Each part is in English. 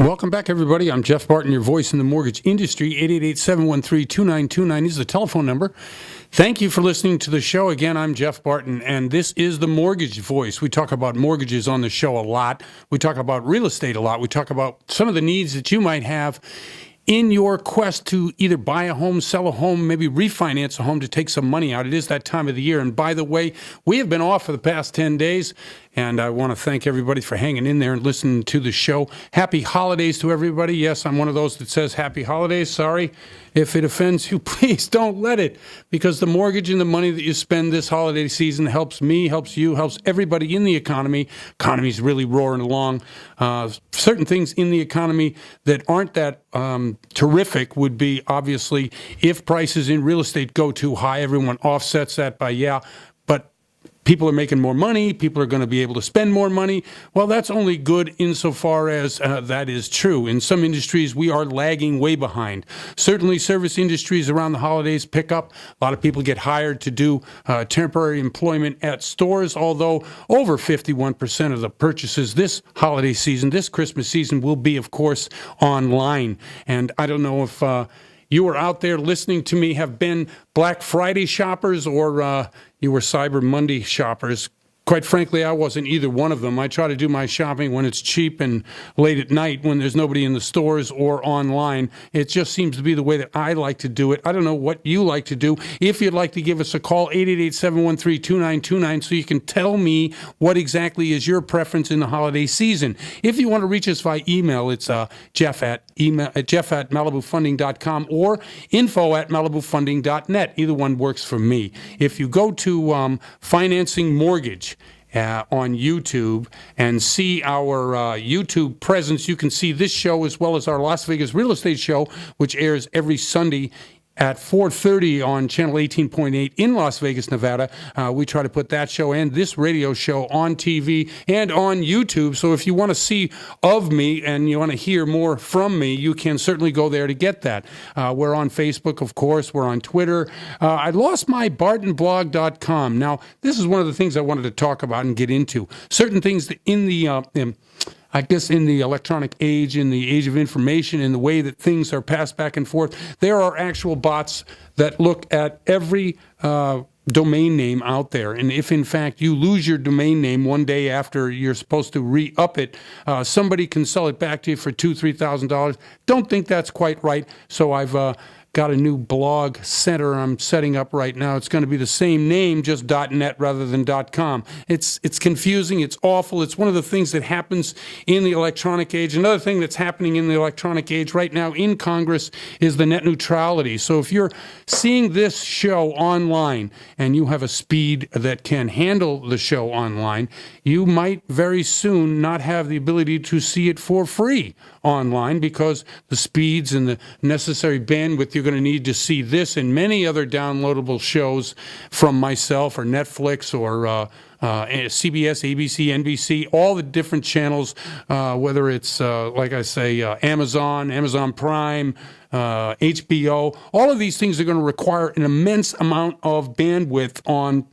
Welcome back, everybody. I'm Jeff Barton, your voice in the mortgage industry. 888-713-2929 is the telephone number. Thank you for listening to the show. Again, I'm Jeff Barton, and this is the Mortgage Voice. We talk about mortgages on the show a lot. We talk about real estate a lot. We talk about some of the needs that you might have in your quest to either buy a home, sell a home, maybe refinance a home to take some money out. It is that time of the year. And by the way, we have been off for the past 10 days, and I want to thank everybody for hanging in there and listening to the show. Happy holidays to everybody. Yes, I'm one of those that says happy holidays. Sorry if it offends you. Please don't let it, because the mortgage and the money that you spend this holiday season helps me, helps you, helps everybody in the economy. Economy's really roaring along. Certain things in the economy that aren't that terrific would be, obviously, if prices in real estate go too high, everyone offsets that by, but people are making more money, people are going to be able to spend more money. Well, that's only good insofar as that is true. In some industries, we are lagging way behind. Certainly, service industries around the holidays pick up. A lot of people get hired to do temporary employment at stores, although over 51% of the purchases this holiday season, this Christmas season, will be, of course, online. And I don't know if you are out there listening to me have been Black Friday shoppers or you were Cyber Monday shoppers. Quite frankly, I wasn't either one of them. I try to do my shopping when it's cheap and late at night when there's nobody in the stores or online. It just seems to be the way that I like to do it. I don't know what you like to do. If you'd like to give us a call, 888-713-2929, so you can tell me what exactly is your preference in the holiday season. If you want to reach us via email, it's jeff at malibufunding.com or info@malibufunding.net. Either one works for me. If you go to Financing Mortgage on YouTube and see our YouTube presence, you can see this show as well as our Las Vegas real estate show, which airs every Sunday at 4:30 on Channel 18.8 in Las Vegas, Nevada. We try to put that show and this radio show on TV and on YouTube. So if you want to see of me and you want to hear more from me, you can certainly go there to get that. We're on Facebook, of course. We're on Twitter. I lost my bartonblog.com. Now, this is one of the things I wanted to talk about and get into. Certain things that in the I guess in the electronic age, in the age of information, in the way that things are passed back and forth, there are actual bots that look at every domain name out there. And if, in fact, you lose your domain name one day after you're supposed to re-up it, somebody can sell it back to you for $2,000, $3,000. Don't think that's quite right. So I've got a new blog center I'm setting up right now. It's going to be the same name, just .net rather than .com. It's confusing. It's awful. It's one of the things that happens in the electronic age. Another thing that's happening in the electronic age right now in Congress is the net neutrality. So if you're seeing this show online and you have a speed that can handle the show online, you might very soon not have the ability to see it for free online because the speeds and the necessary bandwidth you're going to need to see this and many other downloadable shows from myself or Netflix or CBS, ABC, NBC, all the different channels, whether it's, like I say, Amazon Prime, HBO, all of these things are going to require an immense amount of bandwidth on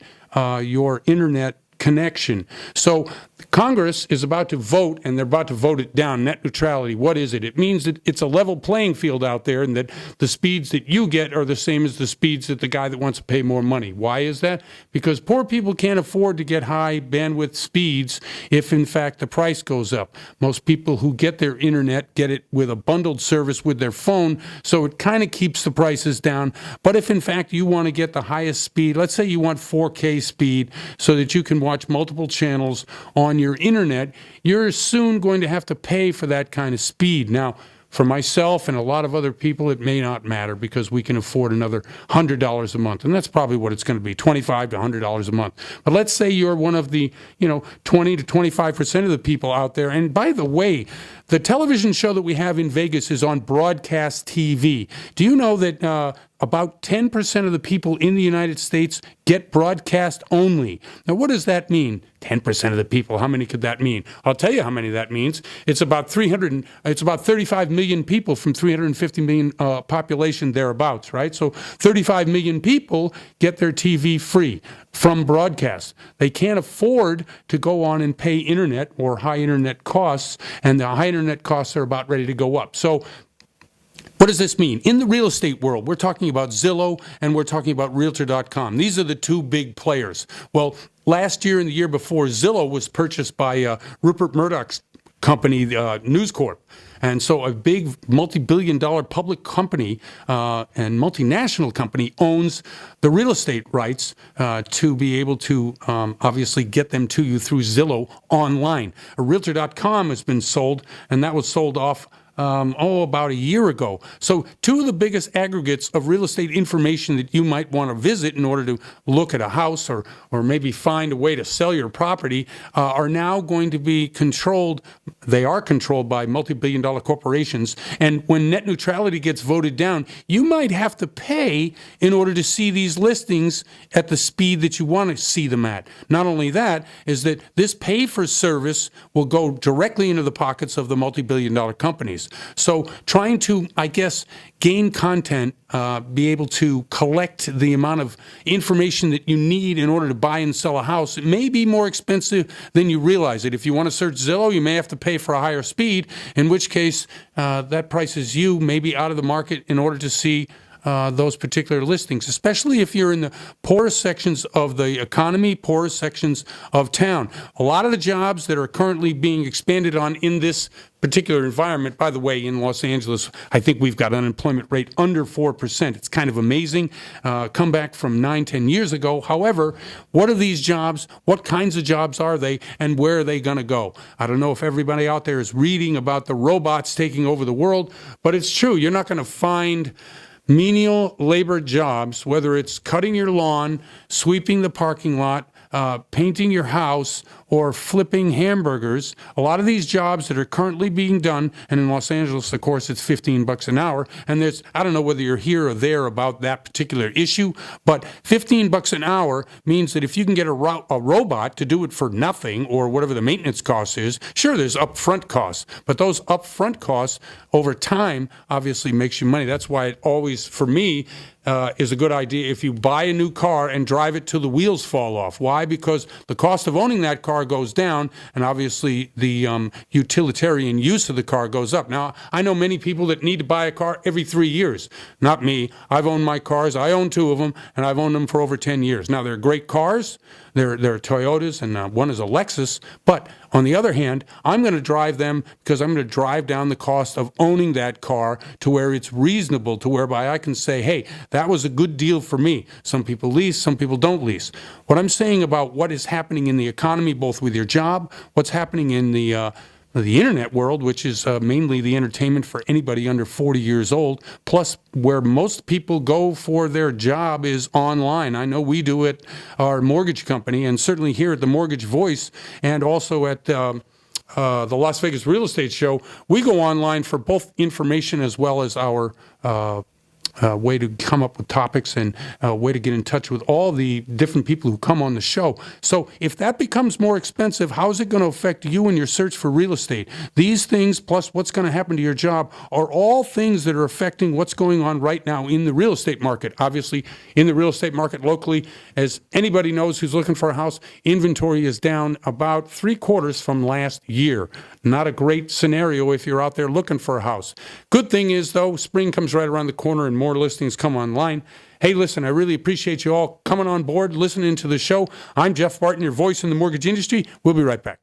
your internet connection. So Congress is about to vote, and they're about to vote it down, net neutrality. What is it? It means that it's a level playing field out there and that the speeds that you get are the same as the speeds that the guy that wants to pay more money. Why is that? Because poor people can't afford to get high bandwidth speeds if, in fact, the price goes up. Most people who get their internet get it with a bundled service with their phone, so it kind of keeps the prices down. But if, in fact, you want to get the highest speed, let's say you want 4K speed so that you can watch multiple channels on your internet, you're soon going to have to pay for that kind of speed. Now, for myself and a lot of other people, it may not matter because we can afford another $100 a month. And that's probably what it's going to be, $25 to $100 a month. But let's say you're one of the, 20 to 25% of the people out there. And by the way, the television show that we have in Vegas is on broadcast TV. Do you know that about 10% of the people in the United States get broadcast only. Now, what does that mean? 10% of the people. How many could that mean? I'll tell you how many that means. It's about 35 million people from 350 million population thereabouts, right? So 35 million people get their TV free from broadcast. They can't afford to go on and pay internet or high internet costs, and the high internet costs are about ready to go up. So what does this mean? In the real estate world, we're talking about Zillow and we're talking about Realtor.com. These are the two big players. Well, last year and the year before, Zillow was purchased by Rupert Murdoch's company, News Corp. And so a big multi-billion-dollar public company and multinational company owns the real estate rights to be able to obviously get them to you through Zillow online. Realtor.com has been sold, and that was sold off about a year ago. So two of the biggest aggregates of real estate information that you might want to visit in order to look at a house or maybe find a way to sell your property are now going to be controlled. They are controlled by multi-billion-dollar corporations. And when net neutrality gets voted down, you might have to pay in order to see these listings at the speed that you want to see them at. Not only that, is that this pay-for-service will go directly into the pockets of the multi-billion-dollar companies. So trying to, I guess, gain content, be able to collect the amount of information that you need in order to buy and sell a house, it may be more expensive than you realize it. If you want to search Zillow, you may have to pay for a higher speed, in which case that prices you maybe out of the market in order to see those particular listings, especially if you're in the poorest sections of the economy, poorest sections of town. A lot of the jobs that are currently being expanded on in this particular environment, by the way, in Los Angeles, I think we've got unemployment rate under 4%. It's kind of amazing. Come back from 9-10 years ago. However, what are these jobs? What kinds of jobs are they? And where are they going to go? I don't know if everybody out there is reading about the robots taking over the world, but it's true. You're not going to find menial labor jobs, whether it's cutting your lawn, sweeping the parking lot, painting your house, or flipping hamburgers. A lot of these jobs that are currently being done, and in Los Angeles, of course, it's $15 an hour, and there's, I don't know whether you're here or there about that particular issue, but $15 an hour means that if you can get a robot to do it for nothing, or whatever the maintenance cost is, sure, there's upfront costs, but those upfront costs over time obviously makes you money. That's why it always, for me, is a good idea if you buy a new car and drive it till the wheels fall off. Why? Because the cost of owning that car goes down, and obviously the utilitarian use of the car goes up. Now, I know many people that need to buy a car every 3 years. Not me. I've owned my cars. I own 2 of them, and I've owned them for over 10 years. Now, they're great cars. They're Toyotas, and one is a Lexus. But on the other hand, I'm going to drive them because I'm going to drive down the cost of owning that car to where it's reasonable, to whereby I can say, hey, that was a good deal for me. Some people lease, some people don't lease. What I'm saying about what is happening in the economy, both with your job, what's happening in the internet world, which is mainly the entertainment for anybody under 40 years old, plus where most people go for their job is online. I know we do at our mortgage company, and certainly here at the Mortgage Voice, and also at the Las Vegas Real Estate Show. We go online for both information as well as our way to come up with topics and a way to get in touch with all the different people who come on the show. So if that becomes more expensive, how is it going to affect you in your search for real estate? These things, plus what's going to happen to your job, are all things that are affecting what's going on right now in the real estate market. Obviously, in the real estate market locally, as anybody knows who's looking for a house, inventory is down about 3/4 from last year. Not a great scenario if you're out there looking for a house. Good thing is, though, spring comes right around the corner and more listings come online. Hey, listen, I really appreciate you all coming on board, listening to the show. I'm Jeff Barton, your voice in the mortgage industry. We'll be right back.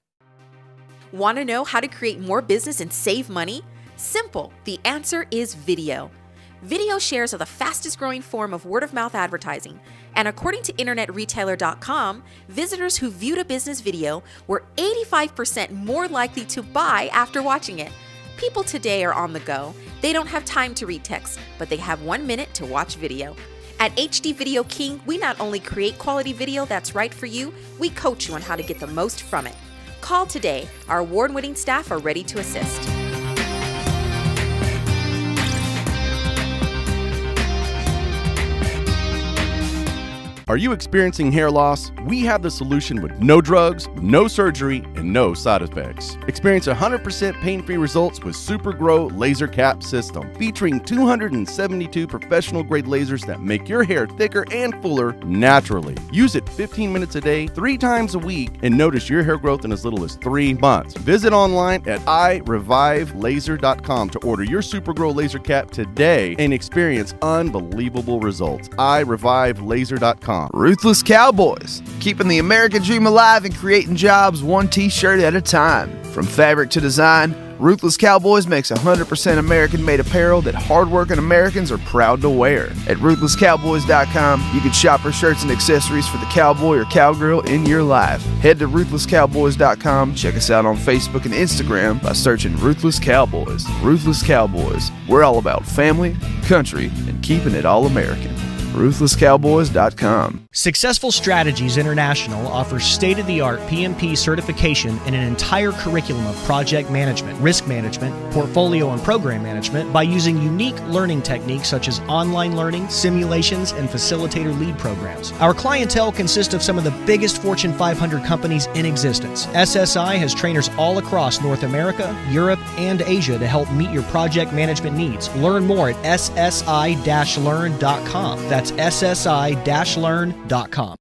Want to know how to create more business and save money? Simple. The answer is video. Video shares are the fastest growing form of word-of-mouth advertising. And according to InternetRetailer.com, visitors who viewed a business video were 85% more likely to buy after watching it. People today are on the go. They don't have time to read text, but they have 1 minute to watch video. At HD Video King, we not only create quality video that's right for you, we coach you on how to get the most from it. Call today. Our award-winning staff are ready to assist. Are you experiencing hair loss? We have the solution with no drugs, no surgery, and no side effects. Experience 100% pain-free results with SuperGrow Laser Cap System, featuring 272 professional-grade lasers that make your hair thicker and fuller naturally. Use it 15 minutes a day, 3 times a week, and notice your hair growth in as little as 3 months. Visit online at irevivelaser.com to order your SuperGrow Laser Cap today and experience unbelievable results. irevivelaser.com. Ruthless Cowboys, keeping the American dream alive and creating jobs one t-shirt at a time. From fabric to design, Ruthless Cowboys makes 100% American-made apparel that hardworking Americans are proud to wear. At RuthlessCowboys.com, you can shop for shirts and accessories for the cowboy or cowgirl in your life. Head to RuthlessCowboys.com, check us out on Facebook and Instagram by searching Ruthless Cowboys. Ruthless Cowboys, we're all about family, country, and keeping it all American. RuthlessCowboys.com. Successful Strategies International offers state-of-the-art PMP certification and an entire curriculum of project management, risk management, portfolio and program management by using unique learning techniques such as online learning, simulations, and facilitator lead programs. Our clientele consists of some of the biggest Fortune 500 companies in existence. SSI has trainers all across North America, Europe, and Asia to help meet your project management needs. Learn more at ssi-learn.com. That's ssi-learn.com.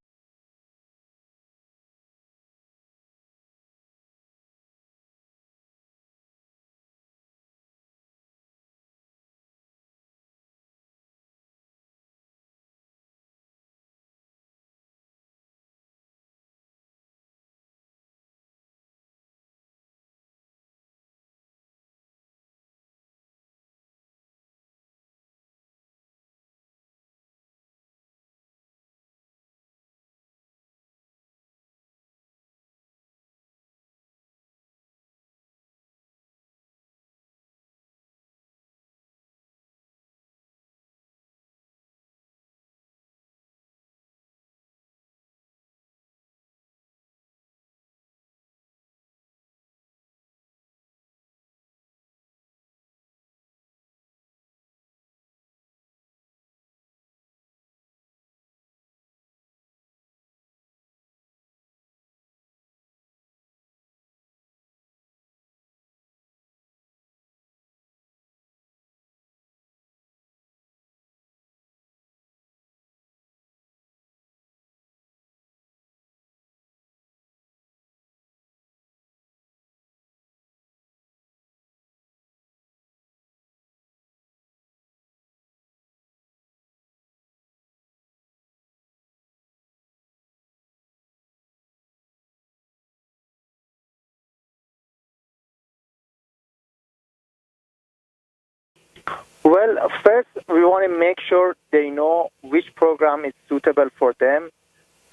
Well, first, we want to make sure they know which program is suitable for them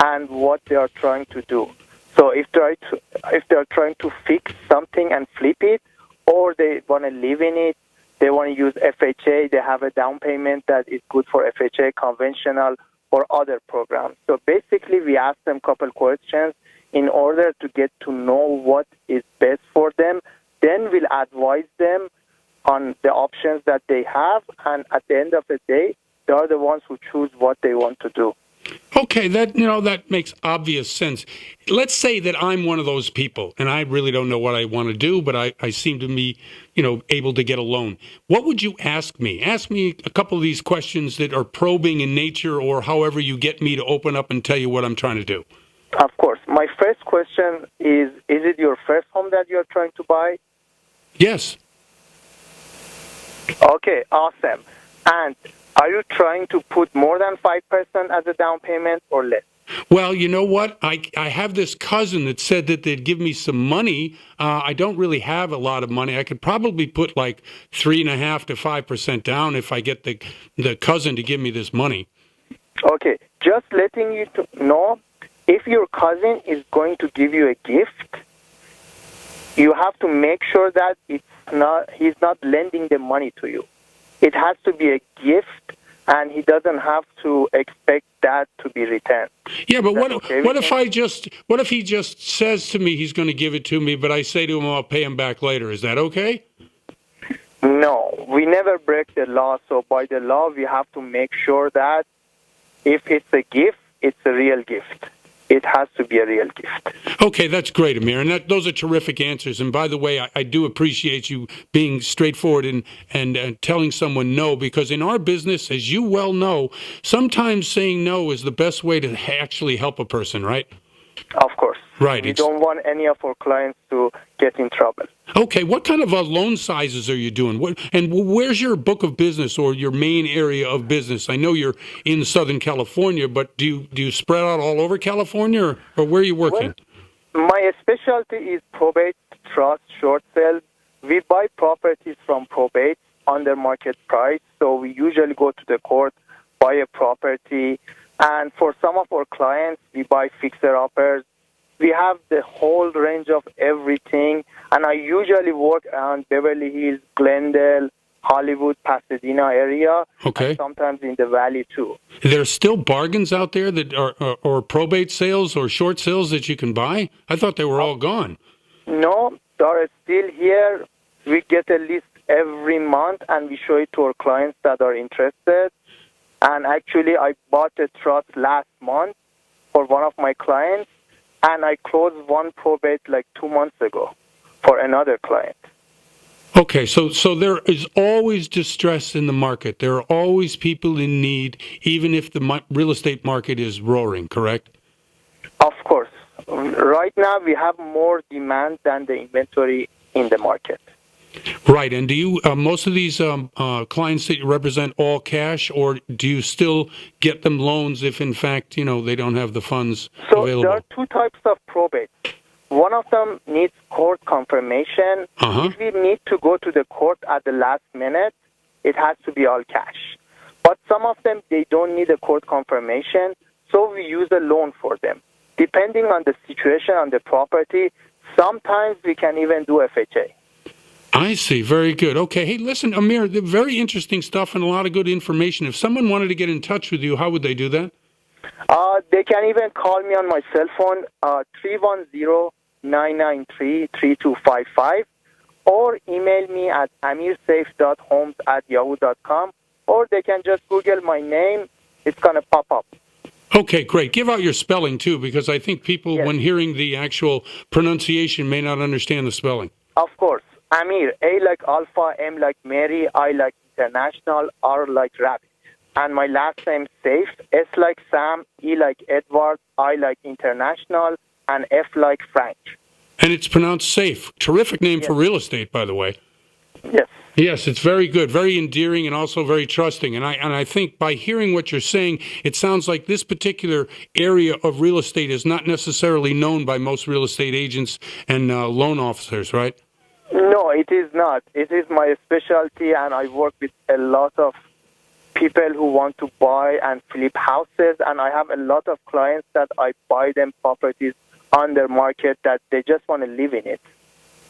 and what they are trying to do. So if they're trying to fix something and flip it, or they want to live in it, they want to use FHA, they have a down payment that is good for FHA, conventional, or other programs. So basically, we ask them a couple questions in order to get to know what is best for them. Then we'll advise them on the options that they have, and at the end of the day, they are the ones who choose what they want to do. Okay, that makes obvious sense. Let's say that I'm one of those people, and I really don't know what I want to do, but I seem to be, able to get a loan. What would you ask me? Ask me a couple of these questions that are probing in nature, or however you get me to open up and tell you what I'm trying to do. Of course. My first question is it your first home that you're trying to buy? Yes. Okay, awesome. And are you trying to put more than 5% as a down payment or less? Well, you know what? I have this cousin that said that they'd give me some money. I don't really have a lot of money. I could probably put like 3.5% to 5% down if I get the cousin to give me this money. Okay, just letting you know, if your cousin is going to give you a gift, you have to make sure that he's not lending the money to you. It has to be a gift, and he doesn't have to expect that to be returned. Yeah, but what if he just says to me he's going to give it to me, but I say to him I'll pay him back later? Is that okay? No, we never break the law. So by the law, we have to make sure that if it's a gift, it's a real gift. It has to be a real gift. Okay, that's great, Amir, and those are terrific answers. And by the way, I do appreciate you being straightforward and telling someone no, because in our business, as you well know, sometimes saying no is the best way to actually help a person, right? Of course. Right. We don't want any of our clients to get in trouble. Okay, what kind of loan sizes are you doing? Where's your book of business or your main area of business? I know you're in Southern California, but do you spread out all over California, or where are you working? Well, my specialty is probate, trust, short sales. We buy properties from probate under market price, so we usually go to the court, buy a property, and for some of our clients, we buy fixer-uppers. We have the whole range of everything, and I usually work around Beverly Hills, Glendale, Hollywood, Pasadena area, Okay. and sometimes in the Valley too. There's still bargains out there that are or probate sales or short sales that you can buy? I thought they were all gone. No, they are still here. We get a list every month, and we show it to our clients that are interested. And actually, I bought a trust last month for one of my clients, and I closed one probate like 2 months ago for another client. Okay, so there is always distress in the market. There are always people in need, even if the real estate market is roaring, correct? Of course. Right now, we have more demand than the inventory in the market. Right, and do you, most of these clients that you represent all cash, or do you still get them loans if, in fact, they don't have the funds So available? there are two types of probate. One of them needs court confirmation. Uh-huh. If we need to go to the court at the last minute, it has to be all cash. But some of them, they don't need a court confirmation, so we use a loan for them. Depending on the situation on the property, sometimes we can even do FHA. I see. Very good. Okay. Hey, listen, Amir, very interesting stuff and a lot of good information. If someone wanted to get in touch with you, how would they do that? They can even call me on my cell phone, 310-993-3255, or email me at amirsafe.homes@yahoo.com, or they can just Google my name. It's going to pop up. Okay, great. Give out your spelling, too, because I think people, Yes. when hearing the actual pronunciation, may not understand the spelling. Of course. Amir, A like Alpha, M like Mary, I like International, R like Rabbit. And my last name, Safe, S like Sam, E like Edward, I like International, and F like Frank. And it's pronounced Safe. Terrific name for real estate, by the way. Yes. Yes, it's very good, very endearing, and also very trusting. And I think by hearing what you're saying, it sounds like this particular area of real estate is not necessarily known by most real estate agents and loan officers, right? No, it is not. It is my specialty, and I work with a lot of people who want to buy and flip houses, and I have a lot of clients that I buy them properties on their market that they just want to live in it.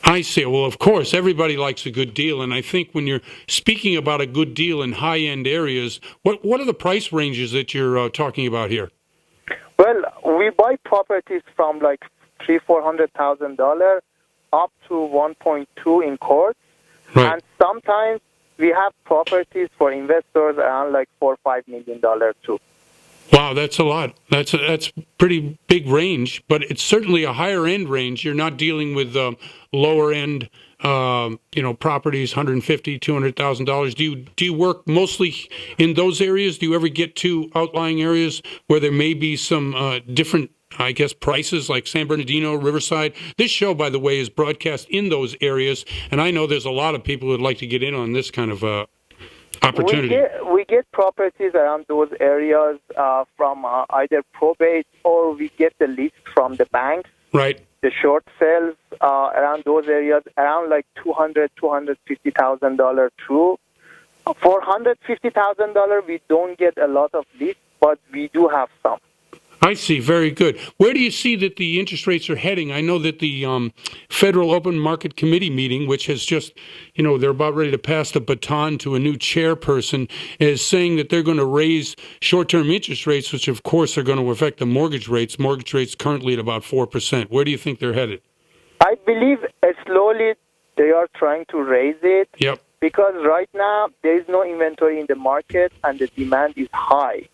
I see. Well, of course, everybody likes a good deal, and I think when you're speaking about a good deal in high-end areas, what are the price ranges that you're talking about here? Well, we buy properties from like $300,000-$400,000 up to 1.2 in court, Right. and sometimes we have properties for investors around like $4 or $5 million too. Wow, that's a lot. That's pretty big range, but it's certainly a higher end range. You're not dealing with lower end, properties, $150,000, $200,000. Do you work mostly in those areas? Do you ever get to outlying areas where there may be some different, I guess, prices like San Bernardino, Riverside? This show, by the way, is broadcast in those areas, and I know there's a lot of people who'd like to get in on this kind of opportunity. We get properties around those areas from either probate, or we get the list from the banks. Right. The short sales around those areas, around like $250,000 too. For $150,000, we don't get a lot of leads, but we do have some. I see. Very good. Where do you see that the interest rates are heading? I know that the Federal Open Market Committee meeting, which has just, they're about ready to pass the baton to a new chairperson, is saying that they're going to raise short-term interest rates, which of course are going to affect the mortgage rates. Mortgage rates currently at about 4%. Where do you think they're headed? I believe slowly they are trying to raise it. Yep. Because right now there is no inventory in the market and the demand is high.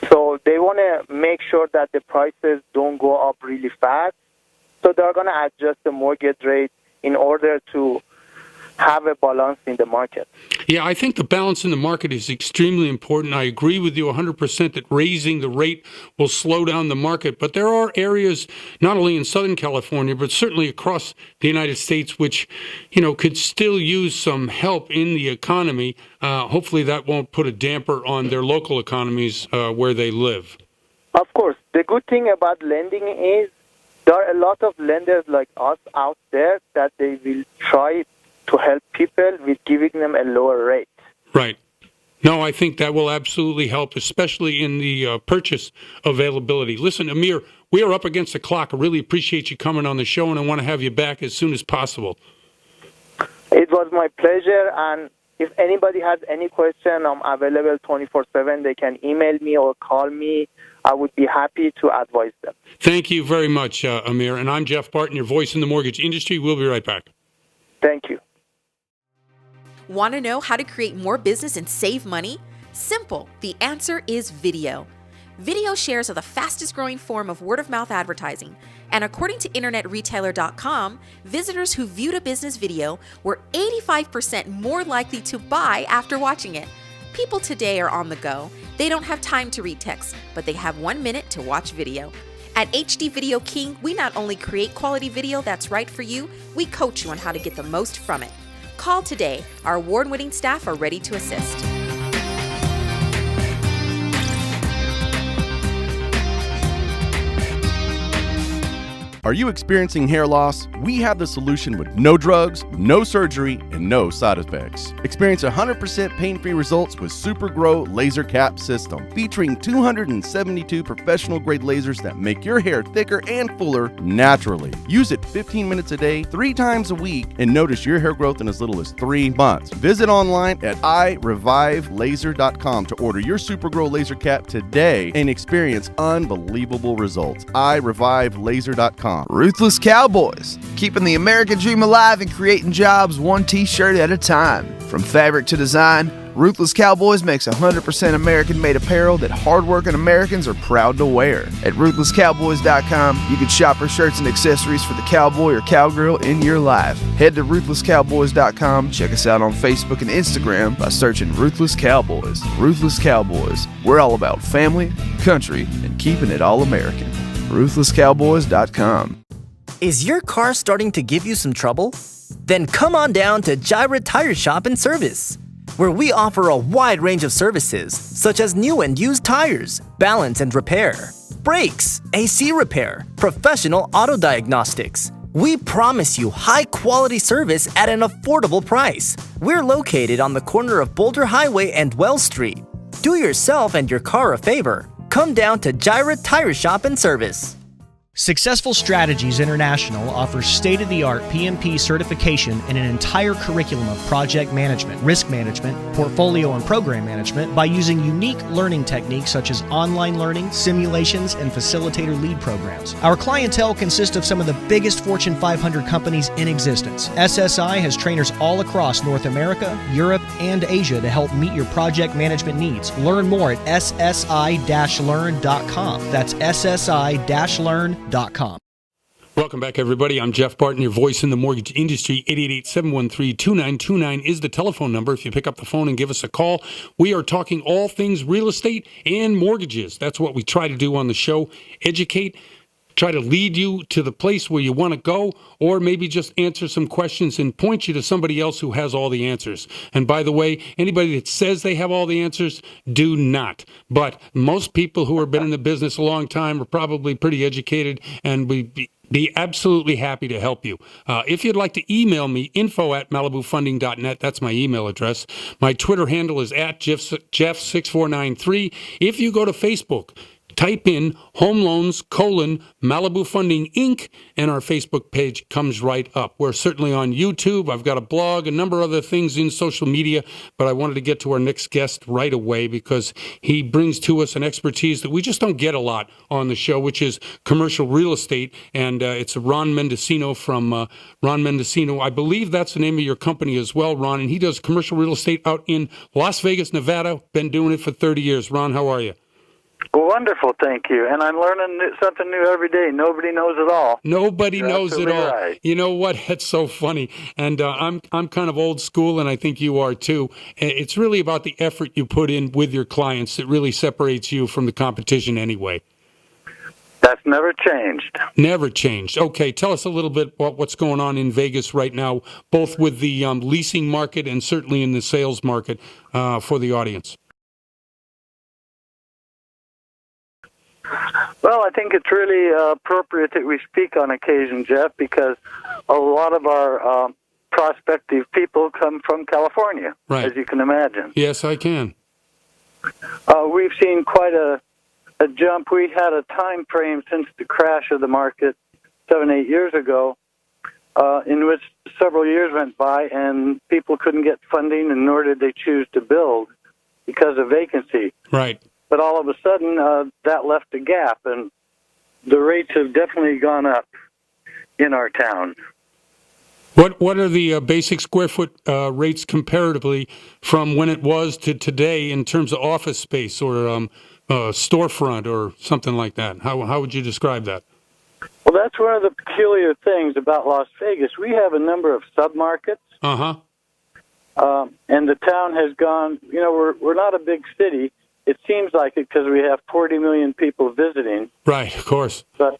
So they want to make sure that the prices don't go up really fast. So they're going to adjust the mortgage rate in order to have a balance in the market. Yeah, I think the balance in the market is extremely important. I agree with you 100% that raising the rate will slow down the market. But there are areas, not only in Southern California, but certainly across the United States, which, could still use some help in the economy. Hopefully that won't put a damper on their local economies where they live. Of course, the good thing about lending is there are a lot of lenders like us out there that they will try to help people with giving them a lower rate. Right. No, I think that will absolutely help, especially in the purchase availability. Listen, Amir, we are up against the clock. I really appreciate you coming on the show, and I want to have you back as soon as possible. It was my pleasure, and if anybody has any question, I'm available 24/7. They can email me or call me. I would be happy to advise them. Thank you very much, Amir. And I'm Jeff Barton, your voice in the mortgage industry. We'll be right back. Thank you. Want to know how to create more business and save money? Simple. The answer is video. Video shares are the fastest growing form of word-of-mouth advertising. And according to InternetRetailer.com, visitors who viewed a business video were 85% more likely to buy after watching it. People today are on the go. They don't have time to read text, but they have 1 minute to watch video. At HD Video King, we not only create quality video that's right for you, we coach you on how to get the most from it. Call today. Our award-winning staff are ready to assist. Are you experiencing hair loss? We have the solution with no drugs, no surgery, and no side effects. Experience 100% pain-free results with SuperGrow Laser Cap System, featuring 272 professional-grade lasers that make your hair thicker and fuller naturally. Use it 15 minutes a day, 3 times a week, and notice your hair growth in as little as 3 months. Visit online at irevivelaser.com to order your SuperGrow Laser Cap today and experience unbelievable results. irevivelaser.com. Ruthless Cowboys, keeping the American dream alive and creating jobs one t-shirt at a time. From fabric to design, Ruthless Cowboys makes 100% American-made apparel that hardworking Americans are proud to wear. At RuthlessCowboys.com, you can shop for shirts and accessories for the cowboy or cowgirl in your life. Head to RuthlessCowboys.com, check us out on Facebook and Instagram by searching Ruthless Cowboys. Ruthless Cowboys, we're all about family, country, and keeping it all American. RuthlessCowboys.com. Is your car starting to give you some trouble? Then come on down to Gyra Tire Shop and Service, where we offer a wide range of services such as new and used tires, balance and repair, brakes, AC repair, professional auto diagnostics. We promise you high-quality service at an affordable price. We're located on the corner of Boulder Highway and Wells Street. Do yourself and your car a favor. Come down to Gyra Tire Shop and Service. Successful Strategies International offers state-of-the-art PMP certification and an entire curriculum of project management, risk management, portfolio and program management by using unique learning techniques such as online learning, simulations, and facilitator lead programs. Our clientele consists of some of the biggest Fortune 500 companies in existence. SSI has trainers all across North America, Europe, and Asia to help meet your project management needs. Learn more at ssi-learn.com. That's ssi-learn.com. Welcome back, everybody. I'm Jeff Barton, your voice in the mortgage industry. 888-713-2929 is the telephone number. If you pick up the phone and give us a call, we are talking all things real estate and mortgages. That's what we try to do on the show. Educate, try to lead you to the place where you want to go, or maybe just answer some questions and point you to somebody else who has all the answers. And by the way, anybody that says they have all the answers, do not. But most people who have been in the business a long time are probably pretty educated, and we'd be absolutely happy to help you. If you'd like to email me, info@malibufunding.net. That's my email address. My Twitter handle is @Jeff6493. If you go to Facebook, type in Home Loans, Malibu Funding, Inc., and our Facebook page comes right up. We're certainly on YouTube. I've got a blog, a number of other things in social media, but I wanted to get to our next guest right away because he brings to us an expertise that we just don't get a lot on the show, which is commercial real estate, and it's Ron Mendocino from Ron Mendocino. I believe that's the name of your company as well, Ron, and he does commercial real estate out in Las Vegas, Nevada. Been doing it for 30 years. Ron, how are you? Wonderful, thank you. And I'm learning something new every day. Nobody knows it all. Nobody You're knows it absolutely all. right. You know what? It's so funny. And I'm kind of old school, and I think you are too. It's really about the effort you put in with your clients that really separates you from the competition anyway. That's never changed. Never changed. Okay, tell us a little bit about what's going on in Vegas right now, both with the leasing market and certainly in the sales market for the audience. Well, I think it's really appropriate that we speak on occasion, Jeff, because a lot of our prospective people come from California, Right. as you can imagine. Yes, I can. We've seen quite a jump. We had a time frame since the crash of the market 7-8 years ago in which several years went by and people couldn't get funding, and nor did they choose to build because of vacancy. Right. But all of a sudden, that left a gap, and the rates have definitely gone up in our town. What are the basic square foot rates comparatively from when it was to today in terms of office space or storefront or something like that? How would you describe that? Well, that's one of the peculiar things about Las Vegas. We have a number of submarkets, Uh-huh. and the town has gone. You know, we're not a big city. It seems like it because we have 40 million people visiting. Right, of course. But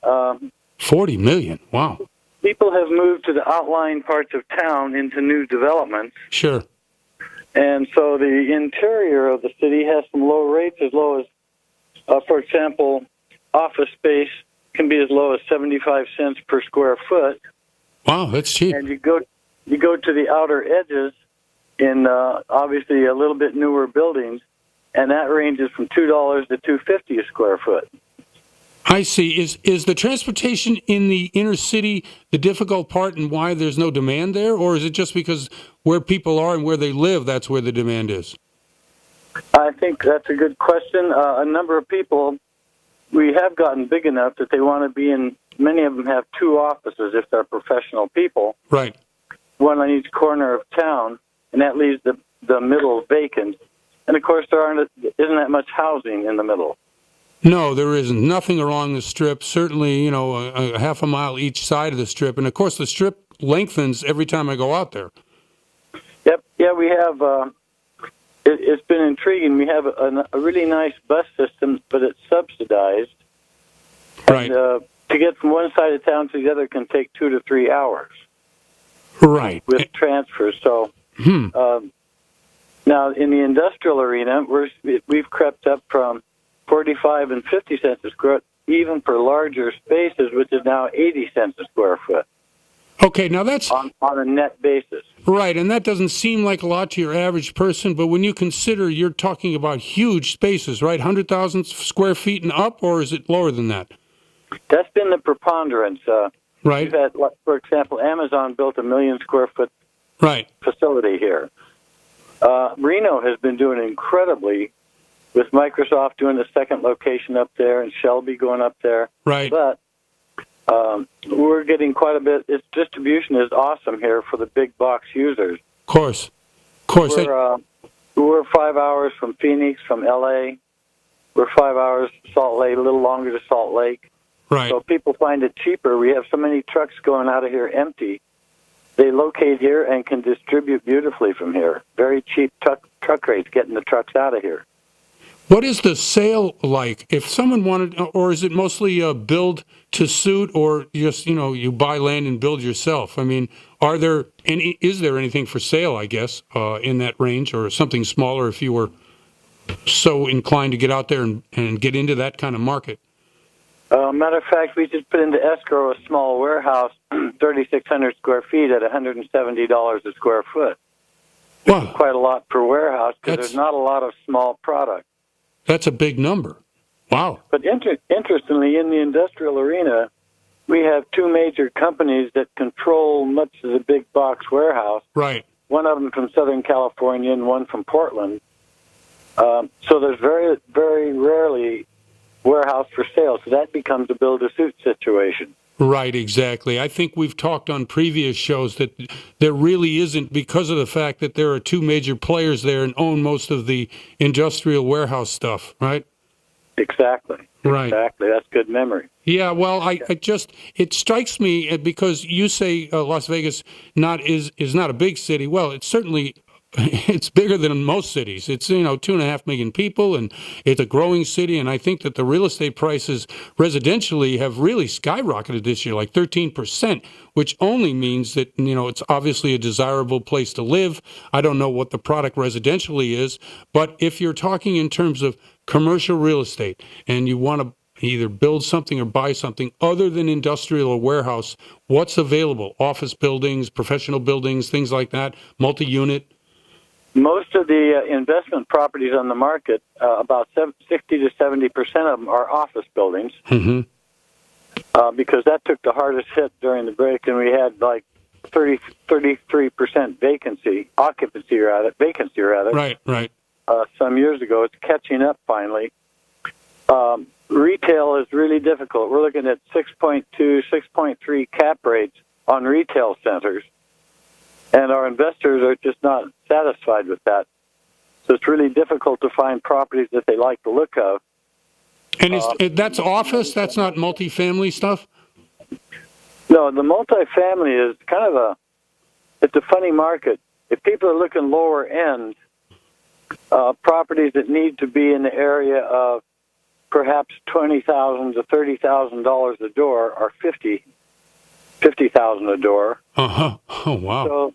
40 million. Wow. people have moved to the outlying parts of town into new developments. Sure. And so the interior of the city has some low rates, as low as, for example, office space can be as low as 75 cents per square foot. Wow, that's cheap. And you go to the outer edges in obviously a little bit newer buildings, and that ranges from $2 to $2.50 a square foot. I see. Is the transportation in the inner city the difficult part and why there's no demand there? Or is it just because where people are and where they live, that's where the demand is? I think that's a good question. A number of people, we have gotten big enough that they want to be in, many of them have two offices if they're professional people. Right. One on each corner of town, and that leaves the middle vacant. And, of course, isn't that much housing in the middle. No, there isn't. Nothing along the Strip. Certainly, a half a mile each side of the Strip. And, of course, the Strip lengthens every time I go out there. Yep. Yeah, we have, it's been intriguing. We have a really nice bus system, but it's subsidized. Right. And to get from one side of town to the other can take 2 to 3 hours. Right. With transfers. So now in the industrial arena, we've crept up from 45 and 50 cents a square, even for larger spaces, which is now 80 cents a square foot. Okay, now that's on a net basis. Right, and that doesn't seem like a lot to your average person, but when you consider you're talking about huge spaces, right? 100,000 square feet and up, or is it lower than that? That's been the preponderance. Right. We've had, for example, Amazon built a 1 million square foot facility here. Reno has been doing incredibly, with Microsoft doing the second location up there and Shelby going up there. Right. But we're getting quite a bit. Its distribution is awesome here for the big box users. Of course. We're 5 hours from Phoenix, from L.A. We're 5 hours Salt Lake, a little longer to Salt Lake. Right. So people find it cheaper. We have so many trucks going out of here empty. They locate here and can distribute beautifully from here. Very cheap truck rates getting the trucks out of here. What is the sale like? If someone wanted, or is it mostly build to suit, or just, you buy land and build yourself? I mean, is there anything for sale, I guess, in that range, or something smaller if you were so inclined to get out there and get into that kind of market? Matter of fact, we just put into escrow a small warehouse, 3,600 square feet at $170 a square foot. Wow. Quite a lot per warehouse because there's not a lot of small product. That's a big number. Wow. But interestingly, in the industrial arena, we have two major companies that control much of the big box warehouse. Right. One of them from Southern California and one from Portland. So there's very, very rarely warehouse for sale. So that becomes a build-to-suit situation. Right, exactly. I think we've talked on previous shows that there really isn't, because of the fact that there are two major players there and own most of the industrial warehouse stuff, right? Exactly. Right. Exactly. That's good memory. Yeah, well, it strikes me because you say Las Vegas is not a big city. Well, it's certainly it's bigger than most cities. It's 2.5 million people, and it's a growing city. And I think that the real estate prices residentially have really skyrocketed this year, like 13%, which only means that it's obviously a desirable place to live. I don't know what the product residentially is, but if you're talking in terms of commercial real estate and you want to either build something or buy something other than industrial or warehouse, what's available? Office buildings, professional buildings, things like that, multi-unit? Most of the investment properties on the market, about 60 to 70% of them are office buildings, because that took the hardest hit during the break, and we had like 33% vacancy rather. Right. Some years ago. It's catching up finally. Retail is really difficult. We're looking at 6.2, 6.3 cap rates on retail centers, and our investors are just not satisfied with that. So it's really difficult to find properties that they like the look of. And that's office? That's not multifamily stuff? No, the multifamily is kind of it's a funny market. If people are looking lower end, properties that need to be in the area of perhaps $20,000 to $30,000 a door are $50,000 a door. Oh wow! So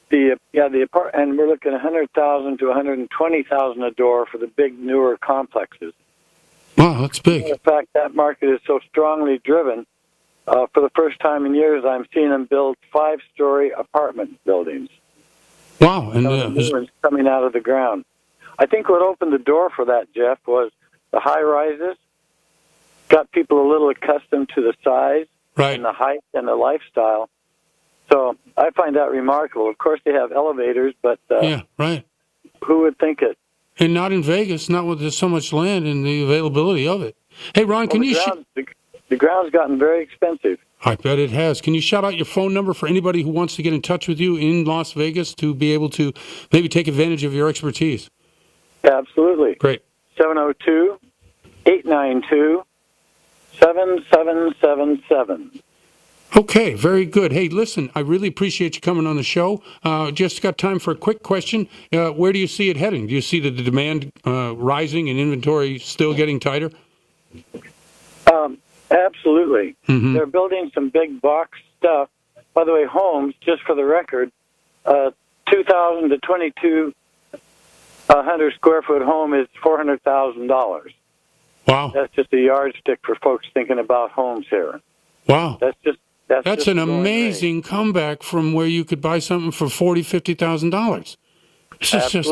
the and we're looking at $100,000 to $120,000 a door for the big newer complexes. Wow, that's big. In fact, that market is so strongly driven. For the first time in years, I'm seeing them build 5-story apartment buildings. Wow, and new ones coming out of the ground. I think what opened the door for that, Jeff, was the high-rises. Got people a little accustomed to the size and the height and the lifestyle. So I find that remarkable. Of course, they have elevators, but who would think it? And not in Vegas, not with there's so much land and the availability of it. Hey, Ron, can you... The ground's gotten very expensive. I bet it has. Can you shout out your phone number for anybody who wants to get in touch with you in Las Vegas to be able to maybe take advantage of your expertise? Absolutely. Great. 702-892-7777. Okay, very good. Hey, listen, I really appreciate you coming on the show. Just got time for a quick question. Where do you see it heading? Do you see the demand rising and inventory still getting tighter? Absolutely. Mm-hmm. They're building some big box stuff. By the way, homes, just for the record, 2,000 to 2,200 square foot home is $400,000. Wow. That's just a yardstick for folks thinking about homes here. Wow. That's an amazing comeback from where you could buy something for $40,000, $50,000. This is just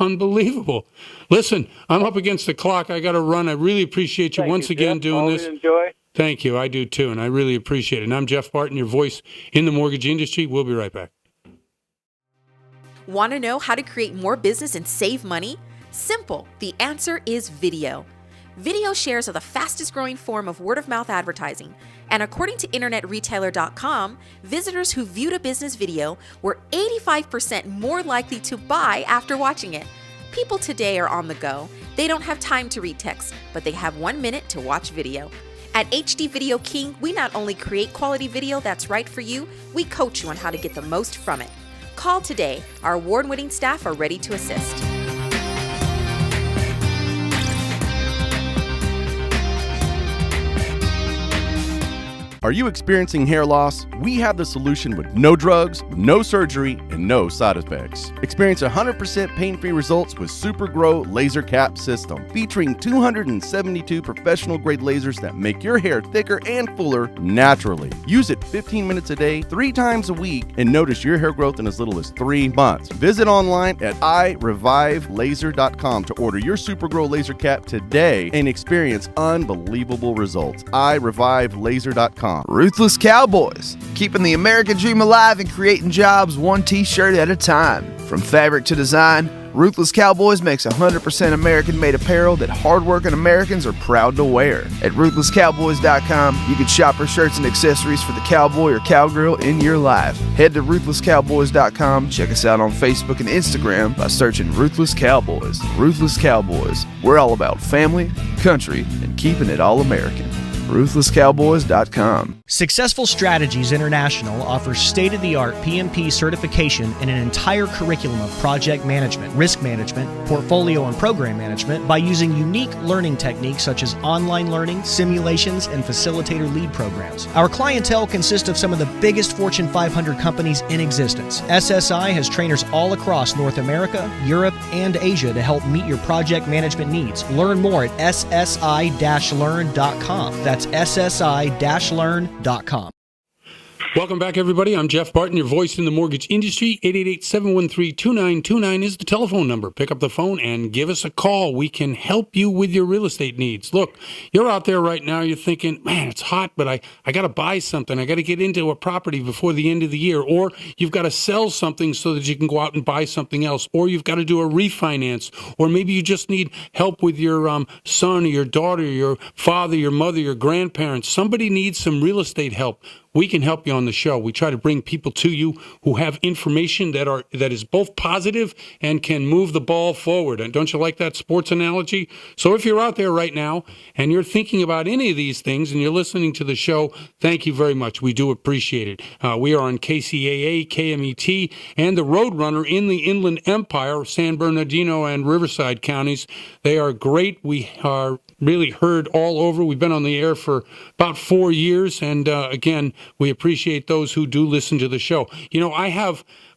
unbelievable. Listen, I'm up against the clock. I got to run. I really appreciate you once again doing this. Enjoy. Thank you. I do too, and I really appreciate it. And I'm Jeff Barton, your voice in the mortgage industry. We'll be right back. Want to know how to create more business and save money? Simple. The answer is video. Video shares are the fastest growing form of word-of-mouth advertising, and according to InternetRetailer.com, visitors who viewed a business video were 85% more likely to buy after watching it. People today are on the go. They don't have time to read text, but they have 1 minute to watch video. At HD Video King, we not only create quality video that's right for you, we coach you on how to get the most from it. Call today. Our award-winning staff are ready to assist. Are you experiencing hair loss? We have the solution with no drugs, no surgery, and no side effects. Experience 100% pain-free results with Super Grow Laser Cap System, featuring 272 professional-grade lasers that make your hair thicker and fuller naturally. Use it 15 minutes a day, 3 times a week, and notice your hair growth in as little as 3 months. Visit online at irevivelaser.com to order your Super Grow Laser Cap today and experience unbelievable results. irevivelaser.com. Ruthless Cowboys, keeping the American dream alive and creating jobs one t-shirt at a time. From fabric to design, Ruthless Cowboys makes 100% American-made apparel that hardworking Americans are proud to wear. At RuthlessCowboys.com, you can shop for shirts and accessories for the cowboy or cowgirl in your life. Head to RuthlessCowboys.com, check us out on Facebook and Instagram by searching Ruthless Cowboys. Ruthless Cowboys, we're all about family, country, and keeping it all American. RuthlessCowboys.com. Successful Strategies International offers state-of-the-art PMP certification and an entire curriculum of project management, risk management, portfolio and program management by using unique learning techniques such as online learning, simulations, and facilitator lead programs. Our clientele consists of some of the biggest Fortune 500 companies in existence. SSI has trainers all across North America, Europe, and Asia to help meet your project management needs. Learn more at ssi-learn.com. That's ssi-learn.com. Welcome back, everybody. I'm Jeff Barton, your voice in the mortgage industry. 888-713-2929 is the telephone number. Pick up the phone and give us a call. We can help you with your real estate needs. Look, you're out there right now. You're thinking, man, it's hot, but I got to buy something. I got to get into a property before the end of the year. Or you've got to sell something so that you can go out and buy something else. Or you've got to do a refinance. Or maybe you just need help with your son or your daughter, your father, your mother, your grandparents. Somebody needs some real estate help. We can help you on the show. We try to bring people to you who have information that is both positive and can move the ball forward. And don't you like that sports analogy? So if you're out there right now and you're thinking about any of these things and you're listening to the show, thank you very much. We do appreciate it. We are on KCAA, KMET, and the Roadrunner in the Inland Empire, San Bernardino and Riverside counties. They are great. We are really heard all over. We've been on the air for about 4 years, and again, we appreciate those who do listen to the show. You know,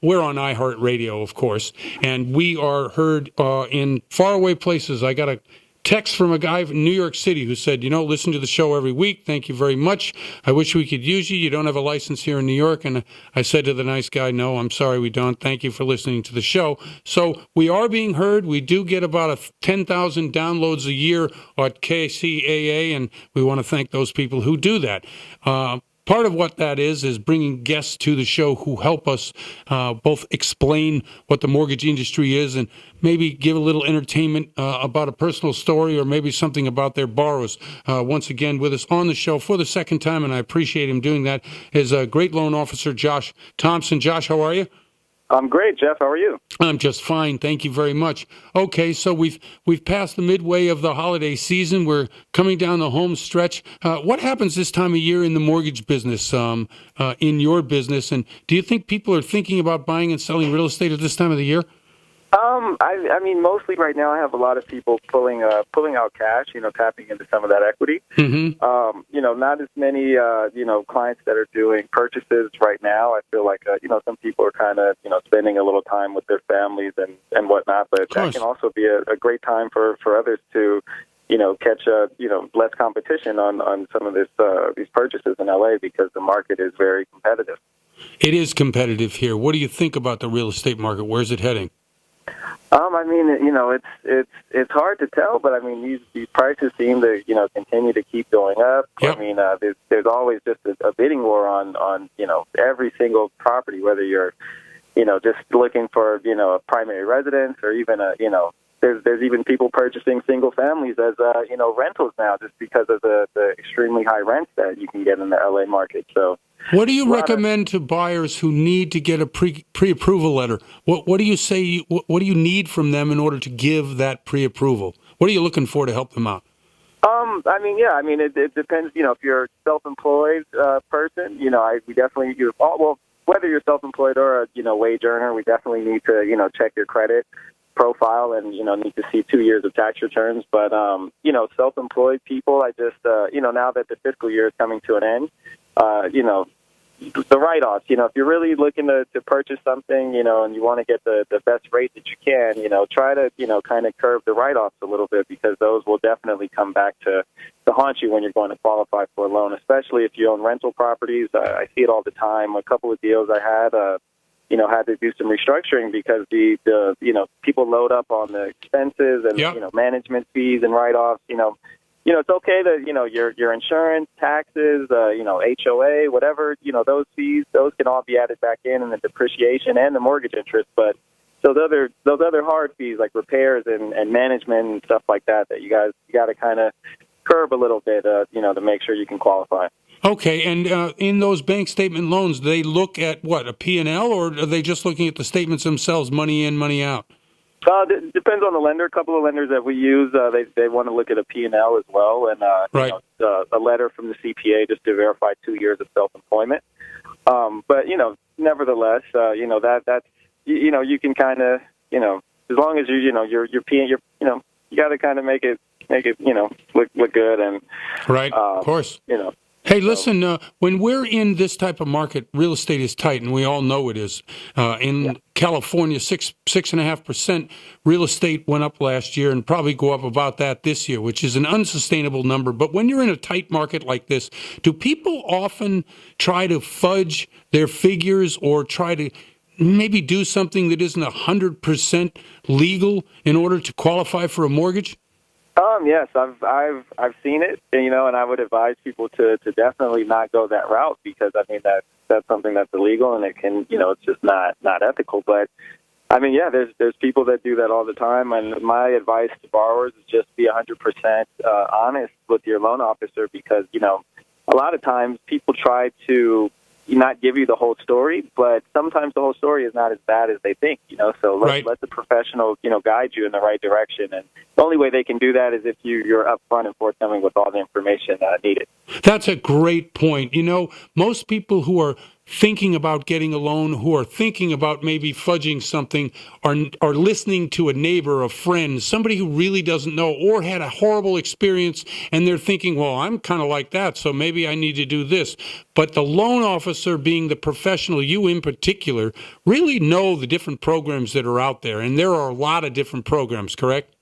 we're on iHeartRadio, of course, and we are heard in faraway places. I got a text from a guy from New York City who said, listen to the show every week. Thank you very much. I wish we could use you. You don't have a license here in New York. And I said to the nice guy, no, I'm sorry, we don't. Thank you for listening to the show. So we are being heard. We do get about 10,000 downloads a year at KCAA, and we want to thank those people who do that. Part of what that is bringing guests to the show who help us both explain what the mortgage industry is and maybe give a little entertainment about a personal story or maybe something about their borrowers. Once again, with us on the show for the second time, and I appreciate him doing that, is a great loan officer, Josh Thompson. Josh, how are you? I'm great, Jeff. How are you? I'm just fine. Thank you very much. Okay, so we've passed the midway of the holiday season. We're coming down the home stretch. What happens this time of year in the mortgage business, in your business? And do you think people are thinking about buying and selling real estate at this time of the year? I mean, mostly right now I have a lot of people pulling out cash, tapping into some of that equity. Mm-hmm. Not as many, clients that are doing purchases right now. I feel like, some people are kind of, spending a little time with their families and whatnot, but that can also be a great time for others to, catch, less competition on some of these purchases in LA because the market is very competitive. It is competitive here. What do you think about the real estate market? Where's it heading? I mean, it's hard to tell, but I mean, these prices seem to, continue to keep going up. Yep. I mean, there's always just a bidding war on, every single property, whether you're, just looking for, a primary residence or even there's even people purchasing single families as, rentals now just because of the extremely high rents that you can get in the LA market. So, what do you recommend to buyers who need to get a pre-approval letter? What do you say? What do you need from them in order to give that pre-approval? What are you looking for to help them out? It depends. If you're a self-employed person, we definitely whether you're self-employed or a wage earner, we definitely need to check your credit profile and need to see 2 years of tax returns. But self-employed people, I just now that the fiscal year is coming to an end. The write-offs, if you're really looking to purchase something, and you want to get the best rate that you can, try to, kind of curb the write-offs a little bit because those will definitely come back to haunt you when you're going to qualify for a loan, especially if you own rental properties. I see it all the time. A couple of deals I had, had to do some restructuring because the people load up on the expenses and, Yep. Management fees and write-offs, it's okay that, your insurance, taxes, HOA, whatever, those fees, those can all be added back in the depreciation and the mortgage interest. But those other hard fees like repairs and management and stuff like that you got to kind of curb a little bit, to make sure you can qualify. Okay, and in those bank statement loans, they look at what, a P&L, or are they just looking at the statements themselves, money in, money out? Depends on the lender. A couple of lenders that we use, they want to look at a P&L as well, and right. A letter from the CPA just to verify 2 years of self-employment. But nevertheless, that's you can kind of as long as you're paying you got to kind of make it look good and right. Of course. Hey, listen, when we're in this type of market, real estate is tight, and we all know it is. In California, 6.5% real estate went up last year and probably go up about that this year, which is an unsustainable number. But when you're in a tight market like this, do people often try to fudge their figures or try to maybe do something that isn't 100% legal in order to qualify for a mortgage? Yes, I've seen it, and I would advise people to definitely not go that route because that's something that's illegal and it can it's just not ethical. But there's people that do that all the time, and my advice to borrowers is just be 100% honest with your loan officer because a lot of times people try to not give you the whole story, but sometimes the whole story is not as bad as they think, so let the professional, guide you in the right direction. And the only way they can do that is if you're upfront and forthcoming with all the information needed. That's a great point. Most people who are thinking about getting a loan, who are thinking about maybe fudging something, are listening to a neighbor, a friend, somebody who really doesn't know or had a horrible experience, and they're thinking, well, I'm kind of like that, so maybe I need to do this. But the loan officer, being the professional, you in particular, really know the different programs that are out there, and there are a lot of different programs, correct?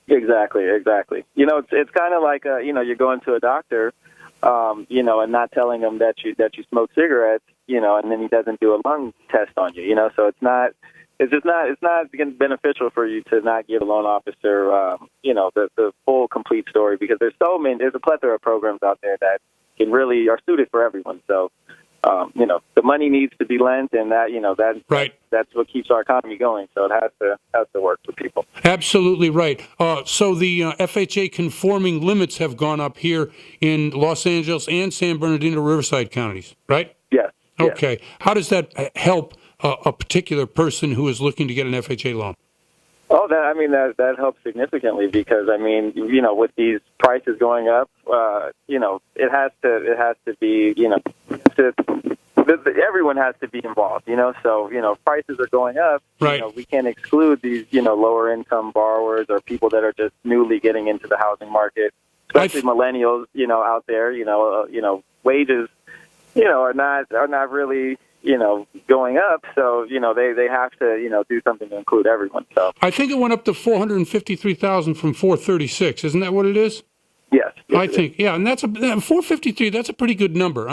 Exactly. It's kind of like, you're going to a doctor, and not telling them that you smoke cigarettes, and then he doesn't do a lung test on you, so it's not beneficial for you to not give a loan officer, the full complete story because there's a plethora of programs out there that can really are suited for everyone. So, the money needs to be lent, and that's what keeps our economy going. So it has to work for people. Absolutely right. So the FHA conforming limits have gone up here in Los Angeles and San Bernardino, Riverside counties, right? Yes. Okay. Yes. How does that help a particular person who is looking to get an FHA loan? Oh, that helps significantly because with these prices going up, it has to be everyone has to be involved, So prices are going up. Right. We can't exclude these lower income borrowers or people that are just newly getting into the housing market, especially millennials. Out there, wages, are not really. Going up, so they have to do something to include everyone. So I think it went up to 453,000 from 436. Isn't that what it is? Yes. I think, yeah, and that's 453. That's a pretty good number.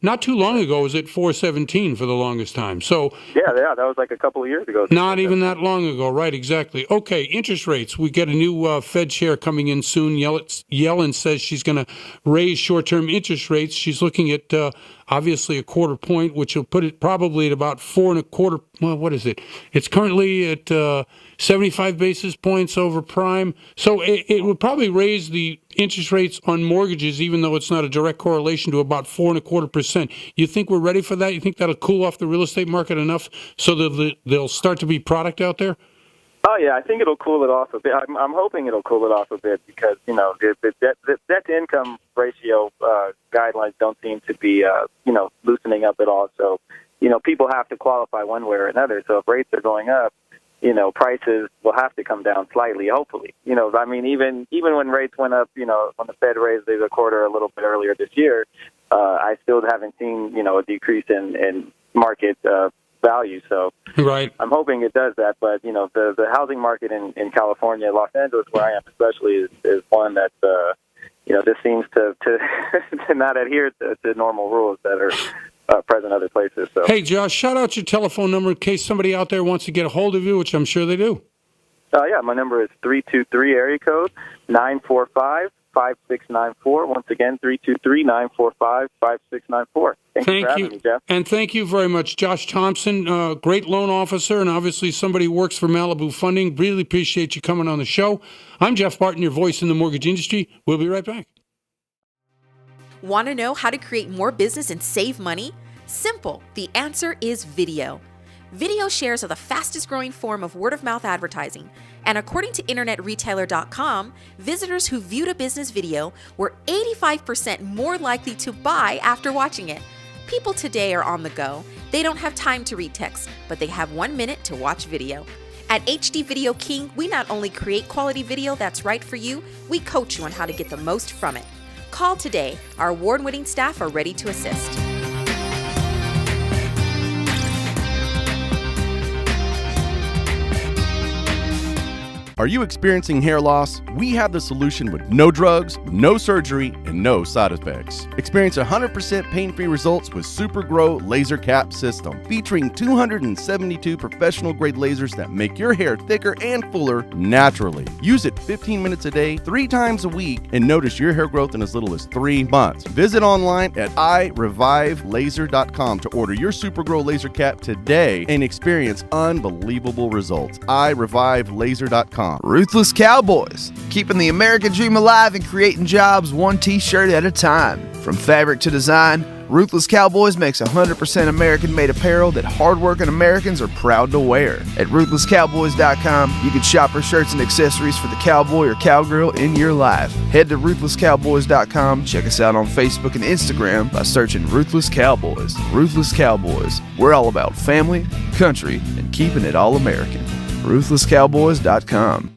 Not too long ago was it 417 for the longest time. So yeah, that was like a couple of years ago. Not even that long ago, right? Exactly. Okay, interest rates. We get a new Fed chair coming in soon. Yellen says she's going to raise short-term interest rates. She's looking at obviously a quarter point, which will put it probably at about 4.25. Well, what is it? It's currently at 75 basis points over prime. So it would probably raise the interest rates on mortgages, even though it's not a direct correlation, to about 4.25%. You think we're ready for that? You think that'll cool off the real estate market enough so that there'll start to be product out there? Oh yeah, I think it'll cool it off a bit. I'm hoping it'll cool it off a bit because the debt to income ratio guidelines don't seem to be loosening up at all. So people have to qualify one way or another. So if rates are going up, prices will have to come down slightly, hopefully. Even when rates went up, when the Fed raised the quarter a little bit earlier this year, I still haven't seen, a decrease in market value. So right. I'm hoping it does that. But, the housing market in California, Los Angeles, where I am especially, is one that, just seems to to not adhere to normal rules that are present other places. So. Hey, Josh, shout out your telephone number in case somebody out there wants to get a hold of you, which I'm sure they do. Yeah, my number is 323 area code 945 323-945-5694. Once again, 323-945-5694. Thanks for having me, Jeff. And thank you very much, Josh Thompson, great loan officer, and obviously somebody who works for Malibu Funding. Really appreciate you coming on the show. I'm Jeff Barton, your voice in the mortgage industry. We'll be right back. Want to know how to create more business and save money? Simple. The answer is video. Video shares are the fastest growing form of word-of-mouth advertising, and according to InternetRetailer.com, visitors who viewed a business video were 85% more likely to buy after watching it. People today are on the go. They don't have time to read text, but they have 1 minute to watch video. At HD Video King, we not only create quality video that's right for you, we coach you on how to get the most from it. Call today. Our award-winning staff are ready to assist. Are you experiencing hair loss? We have the solution with no drugs, no surgery, and no side effects. Experience 100% pain-free results with Super Grow Laser Cap System, featuring 272 professional-grade lasers that make your hair thicker and fuller naturally. Use it 15 minutes a day, 3 times a week, and notice your hair growth in as little as 3 months. Visit online at irevivelaser.com to order your Super Grow Laser Cap today and experience unbelievable results. irevivelaser.com. Ruthless Cowboys, keeping the American dream alive and creating jobs one t-shirt at a time. From fabric to design, Ruthless Cowboys makes 100% American-made apparel that hardworking Americans are proud to wear. At RuthlessCowboys.com, you can shop our shirts and accessories for the cowboy or cowgirl in your life. Head to RuthlessCowboys.com, check us out on Facebook and Instagram by searching Ruthless Cowboys. Ruthless Cowboys, we're all about family, country, and keeping it all American. RuthlessCowboys.com.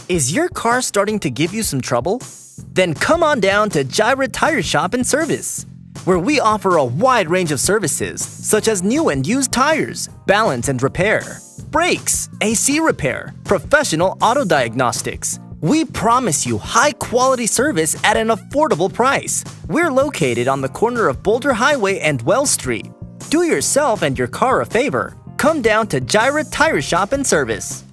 Is your car starting to give you some trouble? Then come on down to Gyra Tire Shop and Service, where we offer a wide range of services such as new and used tires, balance and repair, brakes, AC repair, professional auto diagnostics. We promise you high-quality service at an affordable price. We're located on the corner of Boulder Highway and Wells Street. Do yourself and your car a favor. Come down to Gyra Tire Shop and Service.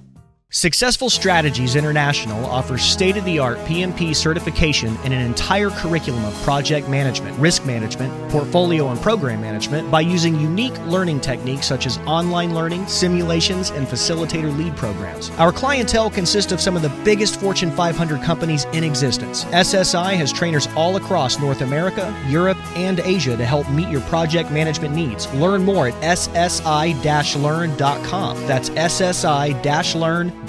Successful Strategies International offers state-of-the-art PMP certification and an entire curriculum of project management, risk management, portfolio and program management by using unique learning techniques such as online learning, simulations, and facilitator lead programs. Our clientele consists of some of the biggest Fortune 500 companies in existence. SSI has trainers all across North America, Europe, and Asia to help meet your project management needs. Learn more at ssi-learn.com. That's ssi-learn.com.